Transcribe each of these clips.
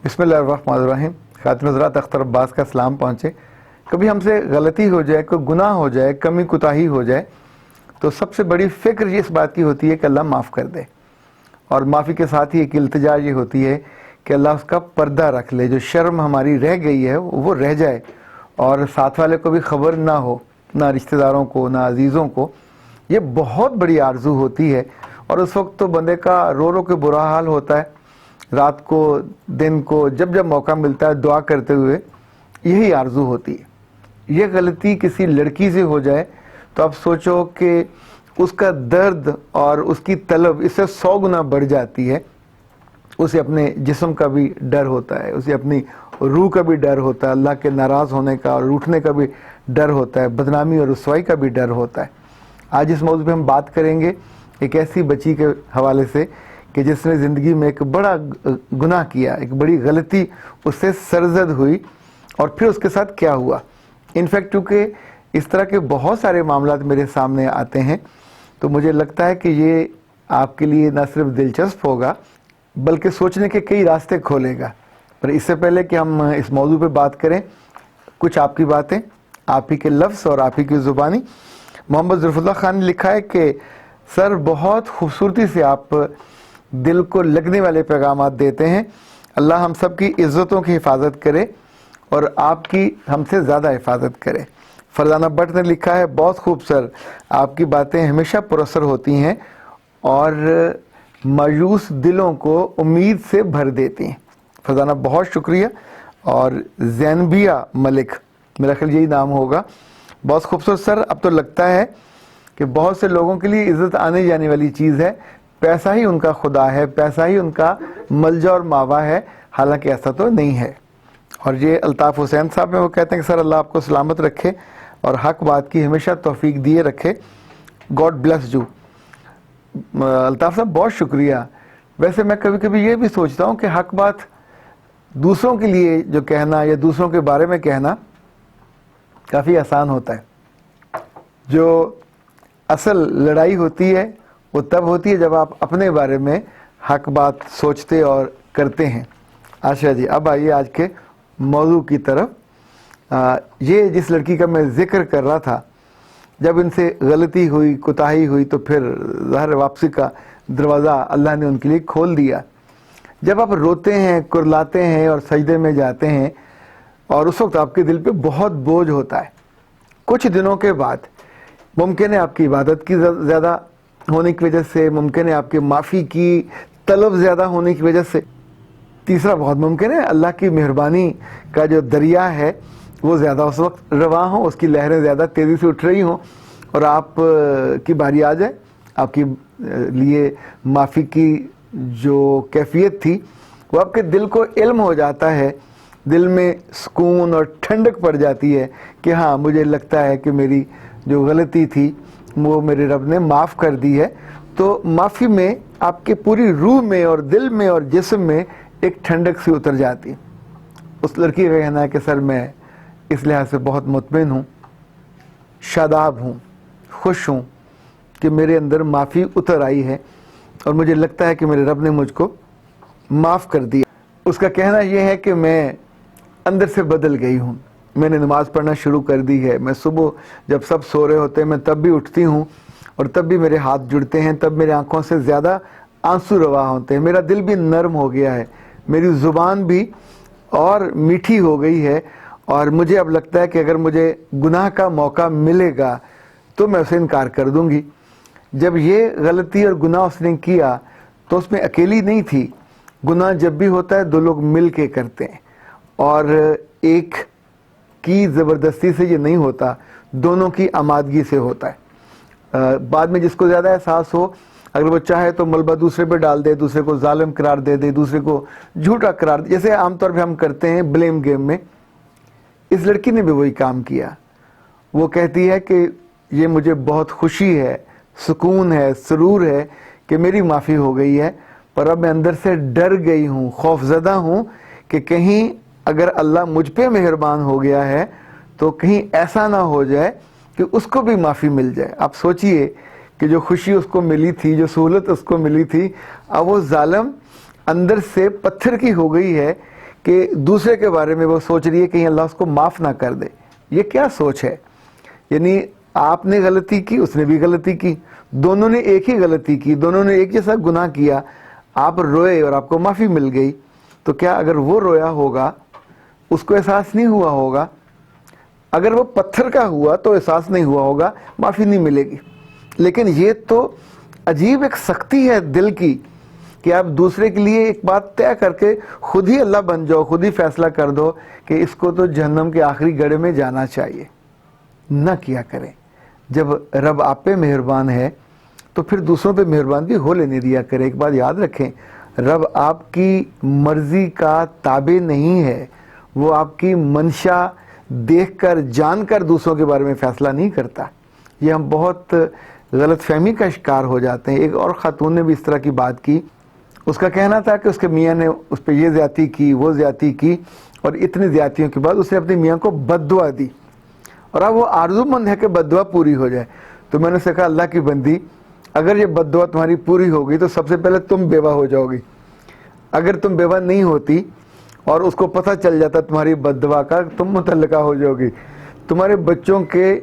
بسم اللہ الرحمن الرحیم. خاتون حضرات، اختر عباس کا سلام پہنچے. کبھی ہم سے غلطی ہو جائے، کوئی گناہ ہو جائے، کمی کوتاہی ہو جائے تو سب سے بڑی فکر اس بات کی ہوتی ہے کہ اللہ معاف کر دے، اور معافی کے ساتھ ہی ایک التجا یہ ہوتی ہے کہ اللہ اس کا پردہ رکھ لے، جو شرم ہماری رہ گئی ہے وہ رہ جائے اور ساتھ والے کو بھی خبر نہ ہو، نہ رشتہ داروں کو، نہ عزیزوں کو. یہ بہت بڑی آرزو ہوتی ہے، اور اس وقت تو بندے کا رو رو کے برا حال ہوتا ہے. رات کو، دن کو، جب جب موقع ملتا ہے دعا کرتے ہوئے یہی آرزو ہوتی ہے. یہ غلطی کسی لڑکی سے ہو جائے تو اب سوچو کہ اس کا درد اور اس کی طلب اس سے 100 گنا بڑھ جاتی ہے. اسے اپنے جسم کا بھی ڈر ہوتا ہے، اسے اپنی روح کا بھی ڈر ہوتا ہے، اللہ کے ناراض ہونے کا اور روٹھنے کا بھی ڈر ہوتا ہے، بدنامی اور رسوائی کا بھی ڈر ہوتا ہے. آج اس موضوع پہ ہم بات کریں گے ایک ایسی بچی کے حوالے سے کہ جس نے زندگی میں ایک بڑا گناہ کیا، ایک بڑی غلطی اس سے سرزد ہوئی، اور پھر اس کے ساتھ کیا ہوا. انفیکٹ کیونکہ اس طرح کے بہت سارے معاملات میرے سامنے آتے ہیں تو مجھے لگتا ہے کہ یہ آپ کے لیے نہ صرف دلچسپ ہوگا بلکہ سوچنے کے کئی راستے کھولے گا. پر اس سے پہلے کہ ہم اس موضوع پہ بات کریں، کچھ آپ کی باتیں، آپ ہی کے لفظ اور آپ ہی کی زبانی. محمد ظرف اللہ خان نے لکھا ہے کہ سر بہت خوبصورتی سے آپ دل کو لگنے والے پیغامات دیتے ہیں. اللہ ہم سب کی عزتوں کی حفاظت کرے اور آپ کی ہم سے زیادہ حفاظت کرے. فرزانہ بٹ نے لکھا ہے بہت خوب سر، آپ کی باتیں ہمیشہ پراثر ہوتی ہیں اور مایوس دلوں کو امید سے بھر دیتی ہیں. فرزانہ بہت شکریہ. اور زینبیہ ملک، میرا خیال یہی نام ہوگا، بہت خوبصورت سر. اب تو لگتا ہے کہ بہت سے لوگوں کے لیے عزت آنے جانے والی چیز ہے، پیسہ ہی ان کا خدا ہے، پیسہ ہی ان کا ملجا اور ماوا ہے، حالانکہ ایسا تو نہیں ہے. اور یہ الطاف حسین صاحب ہیں، وہ کہتے ہیں کہ سر اللہ آپ کو سلامت رکھے اور حق بات کی ہمیشہ توفیق دیے رکھے. God bless you. الطاف صاحب بہت شکریہ. ویسے میں کبھی کبھی یہ بھی سوچتا ہوں کہ حق بات دوسروں کے لیے جو کہنا یا دوسروں کے بارے میں کہنا کافی آسان ہوتا ہے. جو اصل لڑائی ہوتی ہے وہ تب ہوتی ہے جب آپ اپنے بارے میں حق بات سوچتے اور کرتے ہیں. اچھا جی، اب آئیے آج کے موضوع کی طرف. یہ جس لڑکی کا میں ذکر کر رہا تھا، جب ان سے غلطی ہوئی، کوتاہی ہوئی تو پھر ظاہر واپسی کا دروازہ اللہ نے ان کے لیے کھول دیا. جب آپ روتے ہیں، کرلاتے ہیں اور سجدے میں جاتے ہیں اور اس وقت آپ کے دل پہ بہت بوجھ ہوتا ہے، کچھ دنوں کے بعد ممکن ہے آپ کی عبادت کی زیادہ ہونے کی وجہ سے، ممکن ہے آپ کے معافی کی طلب زیادہ ہونے کی وجہ سے، تیسرا بہت ممکن ہے اللہ کی مہربانی کا جو دریا ہے وہ زیادہ اس وقت رواں ہو، اس کی لہریں زیادہ تیزی سے اٹھ رہی ہوں اور آپ کی باری آ جائے. آپ کی لیے معافی کی جو کیفیت تھی وہ آپ کے دل کو علم ہو جاتا ہے، دل میں سکون اور ٹھنڈک پڑ جاتی ہے کہ ہاں مجھے لگتا ہے کہ میری جو غلطی تھی وہ میرے رب نے معاف کر دی ہے. تو معافی میں آپ کے پوری روح میں اور دل میں اور جسم میں ایک ٹھنڈک سی اتر جاتی. اس لڑکی کا کہنا ہے کہ سر میں اس لحاظ سے بہت مطمئن ہوں، شاداب ہوں، خوش ہوں کہ میرے اندر معافی اتر آئی ہے اور مجھے لگتا ہے کہ میرے رب نے مجھ کو معاف کر دیا. اس کا کہنا یہ ہے کہ میں اندر سے بدل گئی ہوں، میں نے نماز پڑھنا شروع کر دی ہے. میں صبح جب سب سو رہے ہوتے ہیں میں تب بھی اٹھتی ہوں اور تب بھی میرے ہاتھ جڑتے ہیں، تب میرے آنکھوں سے زیادہ آنسو رواں ہوتے ہیں. میرا دل بھی نرم ہو گیا ہے، میری زبان بھی اور میٹھی ہو گئی ہے، اور مجھے اب لگتا ہے کہ اگر مجھے گناہ کا موقع ملے گا تو میں اسے انکار کر دوں گی. جب یہ غلطی اور گناہ اس نے کیا تو اس میں اکیلی نہیں تھی. گناہ جب بھی ہوتا ہے دو لوگ مل کے کرتے ہیں، اور ایک کی زبردستی سے یہ نہیں ہوتا، دونوں کی آمادگی سے ہوتا ہے. بعد میں جس کو زیادہ احساس ہو، اگر وہ چاہے تو ملبہ دوسرے پہ ڈال دے، دوسرے کو ظالم قرار دے دے، دوسرے کو جھوٹا قرار دے، جیسے عام طور پہ ہم کرتے ہیں بلیم گیم میں. اس لڑکی نے بھی وہی کام کیا. وہ کہتی ہے کہ یہ مجھے بہت خوشی ہے، سکون ہے، سرور ہے کہ میری معافی ہو گئی ہے، پر اب میں اندر سے ڈر گئی ہوں، خوف زدہ ہوں کہ کہیں اگر اللہ مجھ پہ مہربان ہو گیا ہے تو کہیں ایسا نہ ہو جائے کہ اس کو بھی معافی مل جائے. آپ سوچئے کہ جو خوشی اس کو ملی تھی، جو سہولت اس کو ملی تھی، اب وہ ظالم اندر سے پتھر کی ہو گئی ہے کہ دوسرے کے بارے میں وہ سوچ رہی ہے کہیں اللہ اس کو معاف نہ کر دے. یہ کیا سوچ ہے؟ یعنی آپ نے غلطی کی، اس نے بھی غلطی کی، دونوں نے ایک ہی غلطی کی، دونوں نے ایک جیسا گناہ کیا، آپ روئے اور آپ کو معافی مل گئی. تو کیا اگر وہ رویا ہوگا اس کو احساس نہیں ہوا ہوگا؟ اگر وہ پتھر کا ہوا تو احساس نہیں ہوا ہوگا، معافی نہیں ملے گی. لیکن یہ تو عجیب ایک سختی ہے دل کی کہ آپ دوسرے کے لیے ایک بات طے کر کے خود ہی اللہ بن جاؤ، خود ہی فیصلہ کر دو کہ اس کو تو جہنم کے آخری گڑھے میں جانا چاہیے. نہ کیا کریں. جب رب آپ پہ مہربان ہے تو پھر دوسروں پہ مہربان بھی ہو لینے دیا کرے. ایک بات یاد رکھیں، رب آپ کی مرضی کا تابع نہیں ہے. وہ آپ کی منشا دیکھ کر جان کر دوسروں کے بارے میں فیصلہ نہیں کرتا. یہ ہم بہت غلط فہمی کا شکار ہو جاتے ہیں. ایک اور خاتون نے بھی اس طرح کی بات کی. اس کا کہنا تھا کہ اس کے میاں نے اس پہ یہ زیادتی کی، وہ زیادتی کی، اور اتنی زیادتیوں کے بعد اس نے اپنے میاں کو بد دعا دی، اور اب وہ آرزو مند ہے کہ بد دعا پوری ہو جائے. تو میں نے اسے کہا اللہ کی بندی، اگر یہ بد دعا تمہاری پوری ہوگی تو سب سے پہلے تم بیوہ ہو جاؤ گی. اگر تم بیوہ نہیں ہوتی اور اس کو پتہ چل جاتا تمہاری بد دعا کا، تم متعلقہ ہو جاؤ گی. تمہارے بچوں کے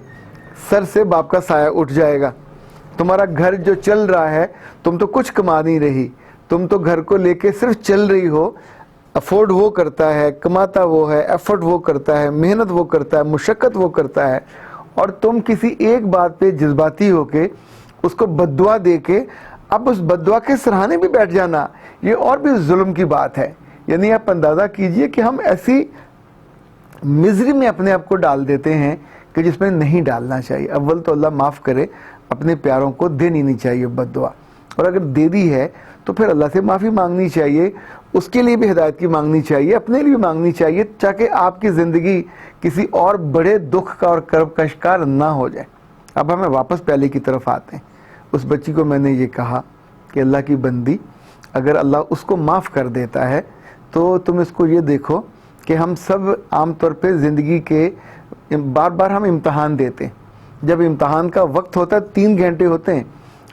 سر سے باپ کا سایہ اٹھ جائے گا. تمہارا گھر جو چل رہا ہے، تم تو کچھ کما نہیں رہی، تم تو گھر کو لے کے صرف چل رہی ہو. افورڈ وہ کرتا ہے، کماتا وہ ہے، ایفرٹ وہ کرتا ہے، محنت وہ کرتا ہے، مشقت وہ کرتا ہے، اور تم کسی ایک بات پہ جذباتی ہو کے اس کو بد دعا دے کے اب اس بد دعا کے سرہانے بھی بیٹھ جانا، یہ اور بھی ظلم کی بات ہے. یعنی آپ اندازہ کیجئے کہ ہم ایسی مزری میں اپنے آپ کو ڈال دیتے ہیں کہ جس میں نہیں ڈالنا چاہیے. اول تو اللہ معاف کرے، اپنے پیاروں کو دینی نہیں چاہیے بد دعا، اور اگر دے دی ہے تو پھر اللہ سے معافی مانگنی چاہیے. اس کے لیے بھی ہدایت کی مانگنی چاہیے، اپنے لیے بھی مانگنی چاہیے، تاکہ آپ کی زندگی کسی اور بڑے دکھ کا اور کرب کا شکار نہ ہو جائے. اب ہمیں واپس پہلے کی طرف آتے ہیں. اس بچی کو میں نے یہ کہا کہ اللہ کی بندی، اگر اللہ اس کو معاف کر دیتا ہے تو تم اس کو یہ دیکھو کہ ہم سب عام طور پہ زندگی کے بار بار ہم امتحان دیتے ہیں. جب امتحان کا وقت ہوتا ہے 3 گھنٹے ہوتے ہیں،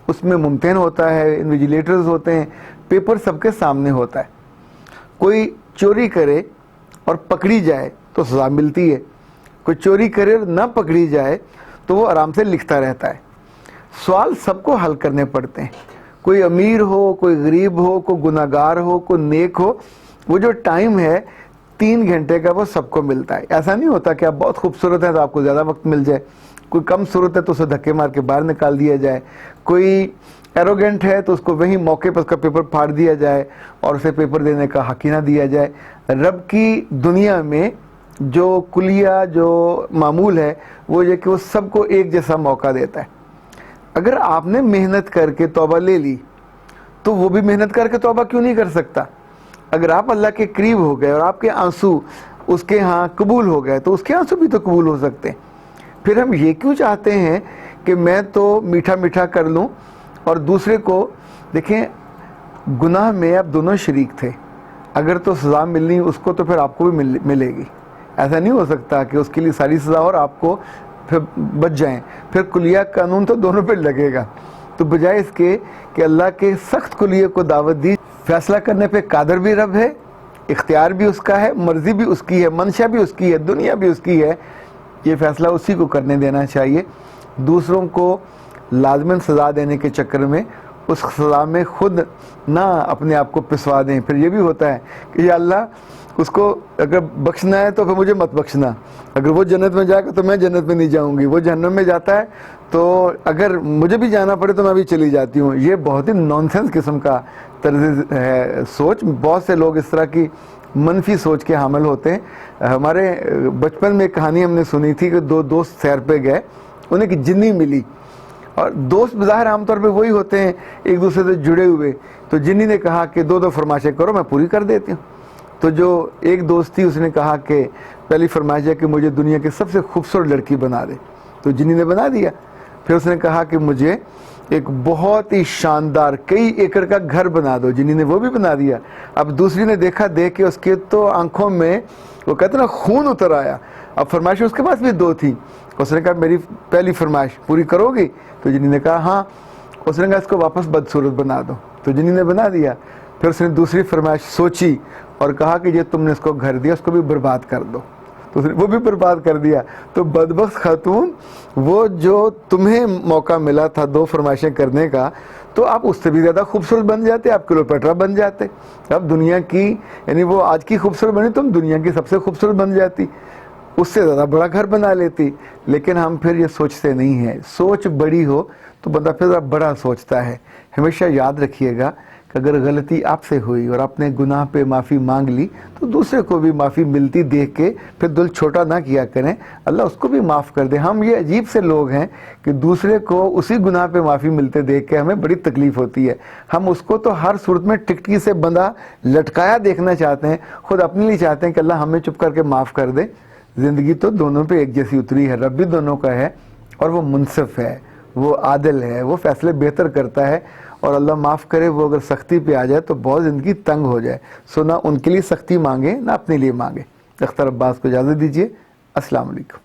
اس میں ممتحن ہوتا ہے، انویجیلیٹرز ہوتے ہیں، پیپر سب کے سامنے ہوتا ہے. کوئی چوری کرے اور پکڑی جائے تو سزا ملتی ہے، کوئی چوری کرے اور نہ پکڑی جائے تو وہ آرام سے لکھتا رہتا ہے. سوال سب کو حل کرنے پڑتے ہیں. کوئی امیر ہو، کوئی غریب ہو، کوئی گناہ گار ہو، کوئی نیک ہو، وہ جو ٹائم ہے 3 گھنٹے کا وہ سب کو ملتا ہے. ایسا نہیں ہوتا کہ آپ بہت خوبصورت ہیں تو آپ کو زیادہ وقت مل جائے، کوئی کم صورت ہے تو اسے دھکے مار کے باہر نکال دیا جائے، کوئی ایروگنٹ ہے تو اس کو وہی موقع پر اس کا پیپر پھاڑ دیا جائے اور اسے پیپر دینے کا حق ہی نہ دیا جائے. رب کی دنیا میں جو کلیہ جو معمول ہے وہ یہ کہ وہ سب کو ایک جیسا موقع دیتا ہے. اگر آپ نے محنت کر کے توبہ لے لی تو وہ بھی محنت کر کے توبہ کیوں نہیں کر سکتا؟ اگر آپ اللہ کے قریب ہو گئے اور آپ کے آنسو اس کے ہاں قبول ہو گئے تو اس کے آنسو بھی تو قبول ہو سکتے ہیں. پھر ہم یہ کیوں چاہتے ہیں کہ میں تو میٹھا میٹھا کر لوں اور دوسرے کو دیکھیں؟ گناہ میں آپ دونوں شریک تھے، اگر تو سزا ملنی اس کو تو پھر آپ کو بھی ملے گی. ایسا نہیں ہو سکتا کہ اس کے لیے ساری سزا اور آپ کو پھر بچ جائیں. پھر کلیہ قانون تو دونوں پہ لگے گا. تو بجائے اس کے کہ اللہ کے سخت کلیہ کو دعوت دی، فیصلہ کرنے پہ قادر بھی رب ہے، اختیار بھی اس کا ہے، مرضی بھی اس کی ہے، منشا بھی اس کی ہے، دنیا بھی اس کی ہے، یہ فیصلہ اسی کو کرنے دینا چاہیے. دوسروں کو لازماً سزا دینے کے چکر میں اس سزا میں خود نہ اپنے آپ کو پسوا دیں. پھر یہ بھی ہوتا ہے کہ یا اللہ اس کو اگر بخشنا ہے تو پھر مجھے مت بخشنا، اگر وہ جنت میں جائے گا تو میں جنت میں نہیں جاؤں گی، وہ جہنم میں جاتا ہے تو اگر مجھے بھی جانا پڑے تو میں بھی چلی جاتی ہوں. یہ بہت ہی نانسنس قسم کا طرز ہے سوچ. بہت سے لوگ اس طرح کی منفی سوچ کے حامل ہوتے ہیں. ہمارے بچپن میں ایک کہانی ہم نے سنی تھی کہ 2 دوست سیر پہ گئے، انہیں ایک جنی ملی، اور دوست بظاہر عام طور پہ وہی ہوتے ہیں ایک دوسرے سے جڑے ہوئے. تو جنی نے کہا کہ 2 فرمائشیں کرو، میں پوری کر دیتی ہوں. تو جو ایک دوست تھی اس نے کہا کہ پہلی فرمائش ہے کہ مجھے دنیا کی سب سے خوبصورت لڑکی بنا دے. تو جنی نے بنا دیا. پھر اس نے کہا کہ مجھے ایک بہت ہی شاندار کئی ایکڑ کا گھر بنا دو. جنی نے وہ بھی بنا دیا. اب دوسری نے دیکھا، دیکھ کے اس کے تو آنکھوں میں وہ کہتے نا خون اتر آیا. اب فرمائشیں اس کے پاس بھی 2 تھیں. اس نے کہا میری پہلی فرمائش پوری کرو گی؟ تو جنی نے کہا ہاں. اس نے کہا اس کو واپس بدصورت بنا دو. تو جنی نے بنا دیا. پھر اس نے دوسری فرمائش سوچی اور کہا کہ یہ تم نے اس کو گھر دیا اس کو بھی برباد کر دو، تو اس نے وہ بھی برباد کر دیا۔ تو بدبخت خاتون، وہ جو تمہیں موقع ملا تھا 2 فرمائشیں کرنے کا، تو آپ اس سے بھی زیادہ خوبصورت بن جاتے، آپ کلیوپیٹرا بن جاتے، اب دنیا کی، یعنی وہ آج کی خوبصورت بنی، تم دنیا کی سب سے خوبصورت بن جاتی، اس سے زیادہ بڑا گھر بنا لیتی۔ لیکن ہم پھر یہ سوچتے نہیں ہیں، سوچ بڑی ہو تو بندہ پھر ذرا بڑا سوچتا ہے۔ ہمیشہ یاد رکھیے گا کہ اگر غلطی آپ سے ہوئی اور آپ نے گناہ پہ معافی مانگ لی تو دوسرے کو بھی معافی ملتی دیکھ کے پھر دل چھوٹا نہ کیا کریں، اللہ اس کو بھی معاف کر دے۔ ہم یہ عجیب سے لوگ ہیں کہ دوسرے کو اسی گناہ پہ معافی ملتے دیکھ کے ہمیں بڑی تکلیف ہوتی ہے، ہم اس کو تو ہر صورت میں ٹکٹکی سے بندہ لٹکایا دیکھنا چاہتے ہیں، خود اپنے لیے چاہتے ہیں کہ اللہ ہمیں چپ کر کے معاف کر دے۔ زندگی تو دونوں پہ ایک جیسی اتری ہے، رب بھی دونوں کا ہے اور وہ منصف ہے، وہ عادل ہے، وہ فیصلے بہتر کرتا ہے، اور اللہ معاف کرے وہ اگر سختی پہ آ جائے تو بہت زندگی تنگ ہو جائے، سو نہ ان کے لیے سختی مانگے نہ اپنے لیے مانگے۔ اختر عباس کو اجازت دیجیے، السلام علیکم۔